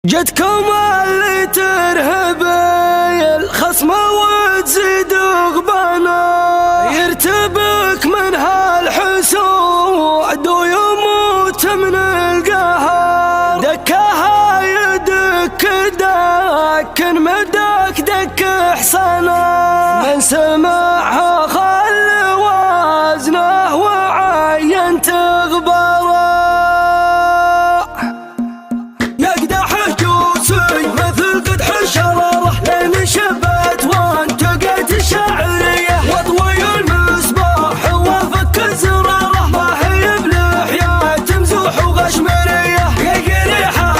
جتكم اللي ترهبي الخصم وتزيد غبانا، يرتبك من هالحسود ويموت من القهر. دكها يدك دك مدك دك حصانا، من سمعها خل وزنه وعين تغبره. يقدح جوسي مثل قدح الشرارة لين شبت وانتقت الشعرية، واضوي المصباح وفك الزرارة ما هي بلحية تمزوح وغشمرية. يا قريحة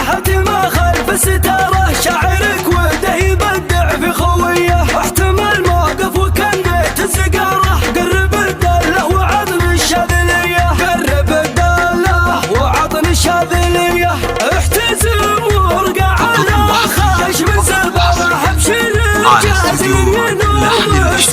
ما خلف الستارة شعرك وده يبدع في خوية، احتمل موقف وكان بيت السقارة. قرب الدلة وعطني الشاذلية، قرب الدلة وعطني الشاذلية. احتزم وارقع على خاش من سبارة ابشر جازين ينوم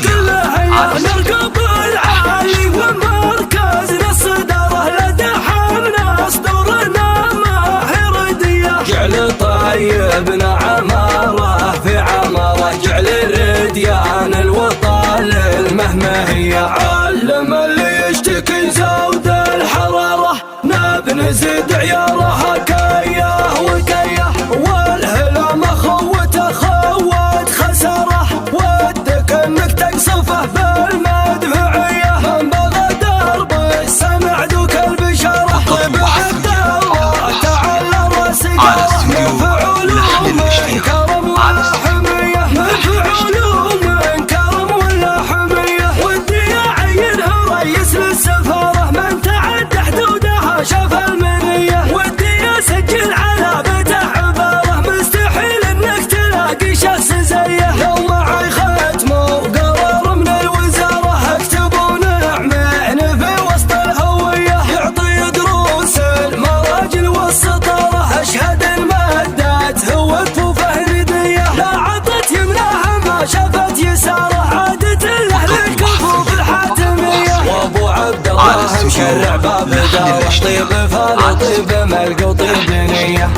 كلها نرقب العالي ومركزنا الصدارة. لا دحمنا صدورنا ما هي ردية، جعل طيبنا عمارة في عمارة. جعل الرديان الوطن المهما هي، علم اللي يشتكي زود الحرارة ناب نزيد عيارها كيه وكيه. والهلام خوته خوت خساره، ودك انك تقصفه بالمدفعيه. من بغى درب السمع دوك البشاره، طيب عبد الله تعالى راسقه. من علوم كرم ولا حميه، من علوم كرم ولا حميه. ودي اعينها رئيس للسفاره، من تعدى حدودها شاف المنيه. ودي اسجل على بيته عباره، مستحيل انك تلاقي شخص زيه. لو معي ختم وقرار من الوزاره، اكتب ونعمل في وسط الهويه. يعطي دروس المراجل والسطاره، اشهد المدات هو كفوفه نديه. لا عطت يمناها ما شافت يساره، عادت الاهل الكفوف الحاتميه. وابو عبد الله مشرع باب داره، طيب فال طيب ملقى طيب نيه.